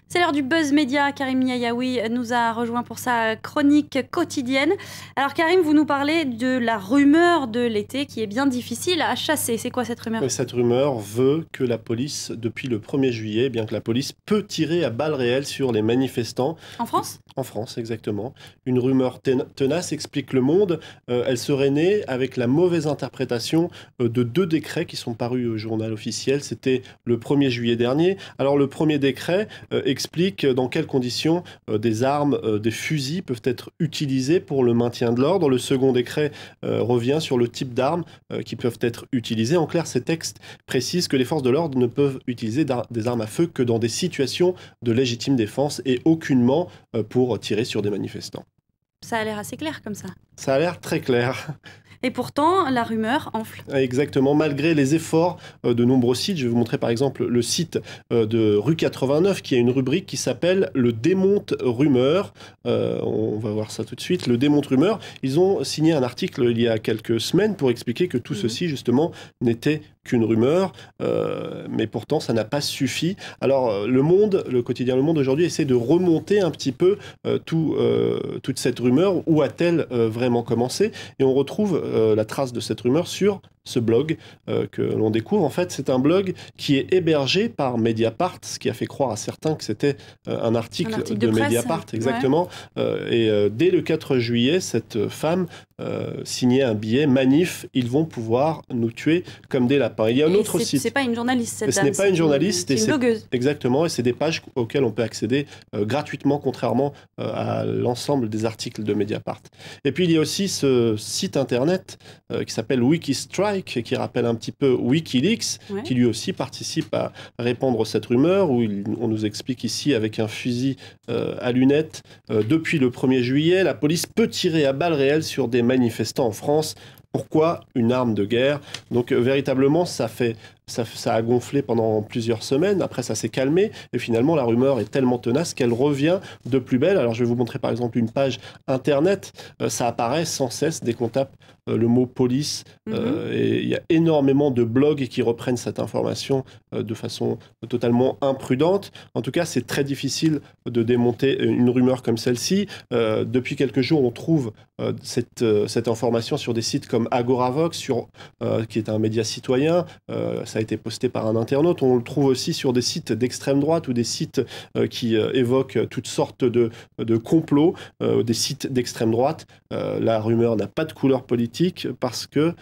C'est l'heure du buzz média. Karim Yayaoui nous a rejoint pour sa chronique quotidienne. Alors Karim, vous nous parlez de la rumeur de l'été qui est bien difficile à chasser. C'est quoi cette rumeur? Cette rumeur veut que la police, depuis le 1er juillet, bien que la police peut tirer à balles réelles sur les manifestants. En France? En France, exactement. Une rumeur tenace, explique Le Monde. Elle serait née avec la mauvaise interprétation de 2 décrets qui sont parus au journal officiel. C'était le 1er juillet dernier. Alors le premier décret explique dans quelles conditions des armes, des fusils peuvent être utilisés pour le maintien de l'ordre. Le second décret revient sur le type d'armes qui peuvent être utilisées. En clair, ces textes précisent que les forces de l'ordre ne peuvent utiliser des armes à feu que dans des situations de légitime défense et aucunement pour tirer sur des manifestants. Ça a l'air assez clair comme ça. Ça a l'air très clair. Et pourtant, la rumeur enfle. Exactement, malgré les efforts de nombreux sites. Je vais vous montrer par exemple le site de Rue 89 qui a une rubrique qui s'appelle Le Démonte Rumeur. On va voir ça tout de suite. Le Démonte Rumeur, ils ont signé un article il y a quelques semaines pour expliquer que tout ceci justement n'était qu'une rumeur, mais pourtant ça n'a pas suffi. Alors Le Monde, le quotidien Le Monde aujourd'hui essaie de remonter un petit peu toute cette rumeur. Où a-t-elle vraiment commencé? Et on retrouve la trace de cette rumeur sur ce blog que l'on découvre. En fait, c'est un blog qui est hébergé par Mediapart, ce qui a fait croire à certains que c'était un article de presse, Mediapart, exactement. Ouais. Dès le 4 juillet, cette femme signait un billet manif, ils vont pouvoir nous tuer comme des lapins. Il y a un autre site. C'est pas une journaliste, cette dame. Ce n'est pas une journaliste. C'est une blogueuse. Exactement, et c'est des pages auxquelles on peut accéder gratuitement, contrairement à l'ensemble des articles de Mediapart. Et puis il y a aussi ce site internet qui s'appelle Wikistrike, qui rappelle un petit peu Wikileaks, qui lui aussi participe à répandre cette rumeur, où on nous explique ici avec un fusil à lunettes, depuis le 1er juillet, la police peut tirer à balles réelles sur des manifestants en France. Pourquoi une arme de guerre? Donc véritablement, ça a gonflé pendant plusieurs semaines. Après, ça s'est calmé. Et finalement, la rumeur est tellement tenace qu'elle revient de plus belle. Alors, je vais vous montrer par exemple une page internet. Ça apparaît sans cesse dès qu'on tape le mot police. Et il y a énormément de blogs qui reprennent cette information de façon totalement imprudente. En tout cas, c'est très difficile de démonter une rumeur comme celle-ci. Depuis quelques jours, on trouve cette information sur des sites comme Agoravox, qui est un média citoyen. Ça a été posté par un internaute. On le trouve aussi sur des sites d'extrême droite ou des sites qui évoquent toutes sortes de complots, des sites d'extrême droite. La rumeur n'a pas de couleur politique parce que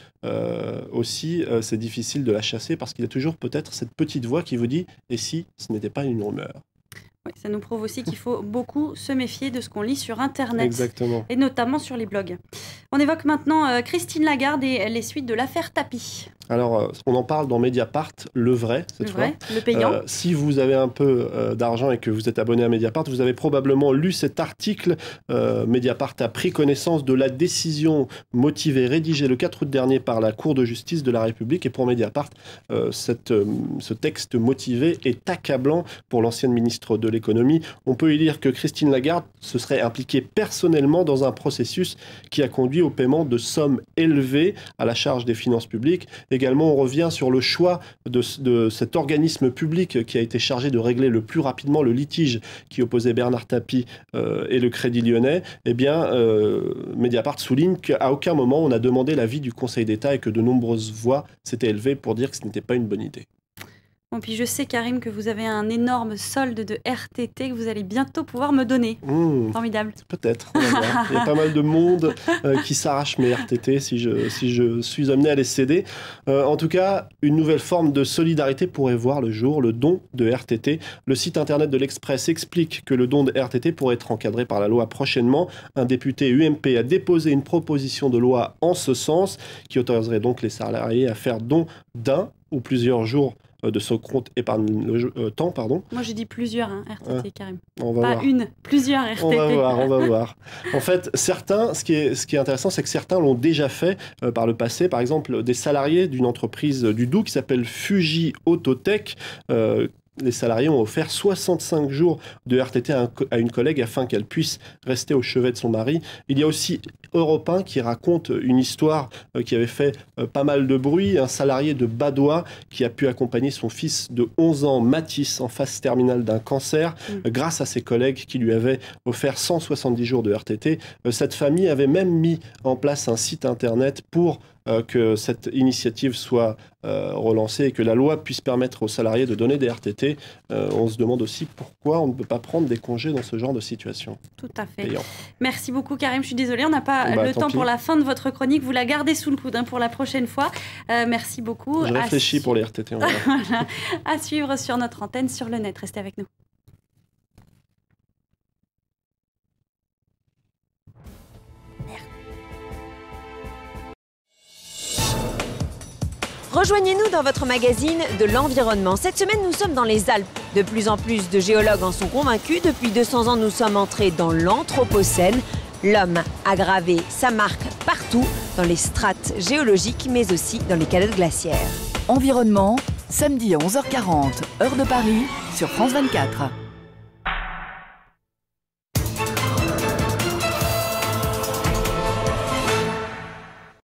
aussi c'est difficile de la chasser parce qu'il y a toujours peut-être cette petite voix qui vous dit « et si ce n'était pas une rumeur ?» Oui, ça nous prouve aussi qu'il faut beaucoup se méfier de ce qu'on lit sur Internet. Exactement. Et notamment sur les blogs. On évoque maintenant Christine Lagarde et les suites de l'affaire Tapie. Alors, on en parle dans Mediapart, le vrai, cette fois. Le payant. Si vous avez un peu d'argent et que vous êtes abonné à Mediapart, vous avez probablement lu cet article. Mediapart a pris connaissance de la décision motivée rédigée le 4 août dernier par la Cour de justice de la République. Et pour Mediapart, ce texte motivé est accablant pour l'ancienne ministre de l'économie. On peut y lire que Christine Lagarde se serait impliquée personnellement dans un processus qui a conduit au paiement de sommes élevées à la charge des finances publiques. Également, on revient sur le choix de cet organisme public qui a été chargé de régler le plus rapidement le litige qui opposait Bernard Tapie et le Crédit Lyonnais. Eh bien, Mediapart souligne qu'à aucun moment on a demandé l'avis du Conseil d'État et que de nombreuses voix s'étaient élevées pour dire que ce n'était pas une bonne idée. Bon, puis je sais, Karim, que vous avez un énorme solde de RTT que vous allez bientôt pouvoir me donner. Formidable. Peut-être. Il y a pas mal de monde qui s'arrache mes RTT si je suis amené à les céder. En tout cas, une nouvelle forme de solidarité pourrait voir le jour, le don de RTT. Le site internet de l'Express explique que le don de RTT pourrait être encadré par la loi prochainement. Un député UMP a déposé une proposition de loi en ce sens qui autoriserait donc les salariés à faire don d'un ou plusieurs jours de son compte épargne temps, pardon. Moi, j'ai dit plusieurs RTT, Karim. On va Pas voir. Une, plusieurs RTT. On va voir. En fait, certains, ce qui est intéressant, c'est que certains l'ont déjà fait par le passé. Par exemple, des salariés d'une entreprise du Doubs qui s'appelle Fuji Autotech, les salariés ont offert 65 jours de RTT à une collègue afin qu'elle puisse rester au chevet de son mari. Il y a aussi Europe 1 qui raconte une histoire qui avait fait pas mal de bruit. Un salarié de Badois qui a pu accompagner son fils de 11 ans, Mathis, en phase terminale d'un cancer, grâce à ses collègues qui lui avaient offert 170 jours de RTT. Cette famille avait même mis en place un site internet pour que cette initiative soit relancée et que la loi puisse permettre aux salariés de donner des RTT. On se demande aussi pourquoi on ne peut pas prendre des congés dans ce genre de situation. Tout à fait. Payant. Merci beaucoup Karim, je suis désolée, on n'a pas le temps pour la fin de votre chronique. Vous la gardez sous le coude pour la prochaine fois. Merci beaucoup. Je réfléchis pour les RTT. Voilà. À suivre sur notre antenne, sur le net. Restez avec nous. Rejoignez-nous dans votre magazine de l'environnement. Cette semaine, nous sommes dans les Alpes. De plus en plus de géologues en sont convaincus. Depuis 200 ans, nous sommes entrés dans l'Anthropocène. L'homme a gravé sa marque partout, dans les strates géologiques, mais aussi dans les calottes glaciaires. Environnement, samedi à 11h40, heure de Paris, sur France 24.